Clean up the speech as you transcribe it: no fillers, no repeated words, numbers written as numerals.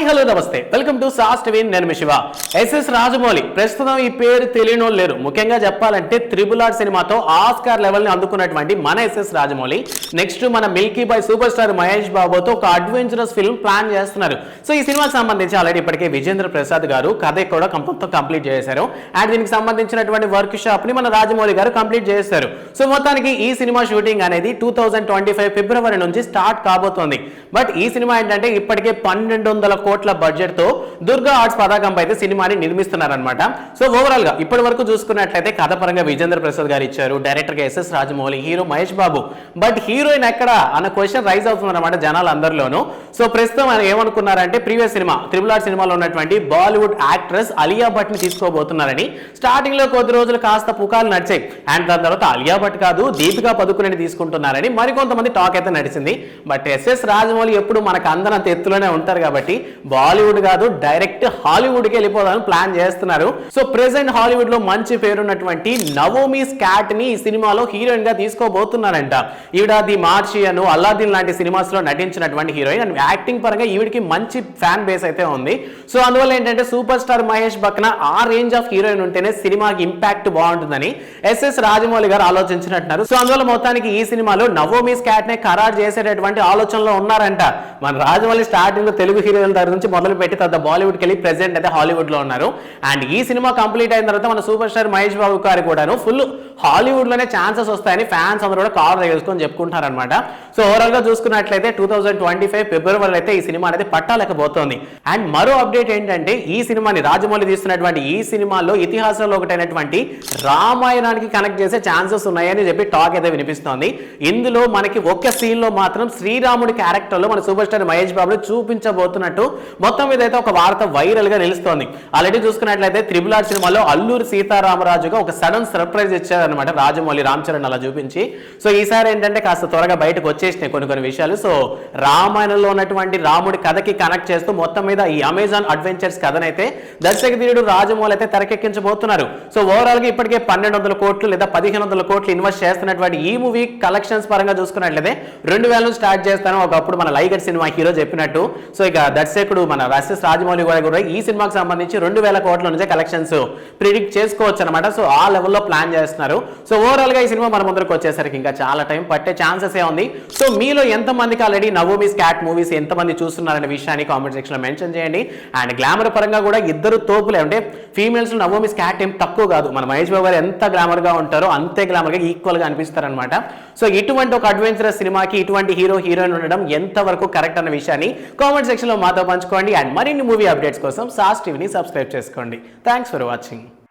hello నమస్తే welcome to sauce TV నేను మీ Shiva SS Rajamouli ప్రస్తుతం ఈ పేరు తెలియనోళ్ళు లేరు ముఖ్యంగా చెప్పాలంటే త్రిబుల్ ఆర్ సినిమాతో ఆస్కార్ లెవెల్ ని అందుకున్నటువంటి మన ఎస్ఎస్ రాజమౌళి నెక్స్ట్ మన Milky boy super star Mahesh బాబుతో ఒక అడ్వెంచరస్ ఫిల్మ్ ప్లాన్ చేస్తున్నారు సో ఈ సినిమాకి సంబంధించి ఆల్రెడీ ఇప్పటికే విజేంద్ర ప్రసాద్ గారు కథ కూడా కంప్లీట్ చేశారు అండ్ దీనికి సంబంధించినటువంటి వర్క్ షాప్ ని మన రాజమౌళి గారు కంప్లీట్ చేశారు సో మొత్తానికి ఈ సినిమా షూటింగ్ అనేది 2025 ఫిబ్రవరి నుంచి స్టార్ట్ కాబోతోంది బట్ ఈ సినిమా ఏంటంటే ఇప్పటికే 1200 కోట్ల బడ్జెట్ తో దుర్గా ఆర్ట్స్ పతాకంపై అయితే సినిమాని నిర్మిస్తున్నారన్నమాట సో ఓవరాల్ గా ఇప్పటి వరకు చూసుకున్నట్లయితే కథ పరంగా విజేంద్ర ప్రసాద్ గారు ఇచ్చారు డైరెక్టర్ గా SS Rajamouli hero Mahesh Babu but heroine ఎక్కడ అన్న క్వశ్చన్ రైజ్ అవుతుందన్నమాట జనాలందరిలోనూ సో ప్రస్తుతం ఆయన ఏమనుకున్నారంటే ప్రీవియస్ సినిమా త్రిబుల్ ఆర్ సినిమాలో ఉన్నటువంటి బాలీవుడ్ యాక్ట్రెస్ అలియా భట్ ని తీసుకోబోతున్నారని స్టార్టింగ్ లో కొద్ది రోజులు కాస్త పుకాలు నడిచాయి అండ్ దాని తర్వాత అలియా భట్ కాదు దీపికా పదుకునేని తీసుకుంటున్నారని మరికొంతమంది టాక్ అయితే నడిచింది బట్ ఎస్ఎస్ రాజమౌళి ఎప్పుడు మనకు అందనంత ఎత్తులోనే ఉంటారు కాబట్టి బాలీవుడ్ కాదు డైరెక్ట్ హాలీవుడ్ కి వెళ్ళిపోదామని ప్లాన్ చేస్తున్నారు సో ప్రెసెంట్ హాలీవుడ్ లో మంచి పేరున్నటువంటి నవోమి స్కాట్ ని ఈ సినిమాలో హీరోయిన్ గా తీసుకోబోతున్నారంట ఈవిడ ది మార్షియన్ అల్లాదిన్ లాంటి సినిమాస్ లో నటించినటువంటి హీరోయిన్ అండ్ యాక్టింగ్ పరంగా ఈవిడికి మంచి ఫ్యాన్ బేస్ అయితే ఉంది సో అందువల్ల ఏంటంటే సూపర్ స్టార్ మహేష్ పక్కన ఆ రేంజ్ ఆఫ్ హీరోయిన్ ఉంటేనే సినిమాకి ఇంపాక్ట్ బాగుంటుందని ఎస్ఎస్ రాజమౌళి గారు ఆలోచించినట్టున్నారు సో అందువల్ల మొత్తానికి ఈ సినిమాలో నవోమి స్కాట్ నే ఖరారు చేసేటటువంటి ఆలోచనలో ఉన్నారంట మన రాజమౌళి స్టార్టింగ్ లో తెలుగు హీరోయిన్ దగ్గర నుంచి మొదలు పెట్టి తర్వాత బాలీవుడ్ కి వెళ్ళి ప్రెసెంట్ అయితే హాలీవుడ్ లో ఉన్నారు అండ్ ఈ సినిమా కంప్లీట్ అయిన తర్వాత మన సూపర్ స్టార్ మహేష్ బాబు గారు కూడాను ఫుల్ హాలీవుడ్ లోనే ఛాన్సెస్ వస్తాయని ఫ్యాన్స్ అందరూ కూడా కాల్ చేసుకొని చెప్పుకుంటారనమాట సో ఓవరాల్ గా చూసుకున్నట్లయితే 2025 ఫిబ్రవరి అయితే ఈ సినిమా అనేది పట్టాలేకపోతుంది అండ్ మరో అప్డేట్ ఏంటంటే ఈ సినిమాని రాజమౌళి తీస్తున్నటువంటి ఈ సినిమాలో ఇతిహాసంలో ఒకటైనటువంటి రామాయణానికి కనెక్ట్ చేసే ఛాన్సెస్ ఉన్నాయని చెప్పి టాక్ అయితే వినిపిస్తోంది ఇందులో మనకి ఒక్క సీన్ లో మాత్రం శ్రీరాముడి క్యారెక్టర్ లో మన సూపర్ స్టార్ మహేష్ బాబుని చూపించబోతున్నట్టు మొత్తం మీద అయితే ఒక వార్త వైరల్ గా నిలుస్తోంది ఆల్రెడీ చూసుకున్నట్లయితే త్రిబుల్ ఆర్ సినిమాలో అల్లూరి సీతారామరాజుగా ఒక సడన్ సర్ప్రైజ్ ఇచ్చారనమాట రాజమౌళి రామ్ చరణ్ అలా చూపించి సో ఈసారి ఏంటంటే కాస్త త్వరగా బయటకు వచ్చేసినాయి కొన్ని విషయాలు సో రామాయణంలో ఉన్నటువంటి రాముడి కథకి కనెక్ట్ చేస్తూ మొత్తం మీద ఈ అమెజాన్ అడ్వెంచర్స్ కథనైతే దర్శకధీరుడు రాజమౌళి అయితే తెరకెక్కించబోతున్నారు సో ఓవరాల్ గా ఇప్పటికే 1200 కోట్లు లేదా 1500 కోట్లు ఇన్వెస్ట్ చేస్తున్నటువంటి ఈ మూవీ కలెక్షన్స్ పరంగా చూసుకున్నట్లయితే 2000 నుంచి స్టార్ట్ చేస్తాను ఒకప్పుడు మన లైగర్ సినిమా హీరో చెప్పినట్టు సో ఇక దర్శకుడు మన ఎస్ఎస్ రాజమౌళి కూడా ఈ సినిమాకి సంబంధించి 2000 కోట్ల నుంచే కలెక్షన్స్ ప్రిడిక్ట్ చేసుకోవచ్చు అనమాట సో ఆ లెవెల్లో ప్లాన్ చేస్తున్నారు సో ఓవరాల్ గా ఈ సినిమా మన ముందరకు వచ్చేసరికి ఇంకా చాలా టైం పట్టే ఛాన్సెస్ ఏ ఉంది సో మీలో ఎంతమందికి ఆల్రెడీ నవోమి స్కాట్ మూవీస్ ఎంతమంది చూస్తున్నారనే విషయాన్ని కామెంట్ సెక్షన్ లో మెన్షన్ చేయండి అండ్ గ్లామర్ పరంగా కూడా ఇద్దరు తోపులే అంటే ఫీమేల్స్ నవోమి స్కాట్ ఏం తక్కువ కాదు మన మహేష్ బాబు గారు ఎంత గ్లామర్ గా ఉంటారో అంతే గ్లామర్ గా ఈక్వల్ గా అనిపిస్తారనమాట సో ఇటువంటి ఒక అడ్వెంచరస్ సినిమాకి ఇటువంటి హీరో హీరోయిన్ ఉండడం ఎంత వరకు కరెక్ట్ అన్న విషయాన్ని కామెంట్ సెక్షన్ లో మాతో పంచుకోండి అండ్ మరిన్ని మూవీ అప్డేట్స్ కోసం సాస్ టీవీని సబ్స్క్రైబ్ చేసుకోండి థ్యాంక్స్ ఫర్ వాచింగ్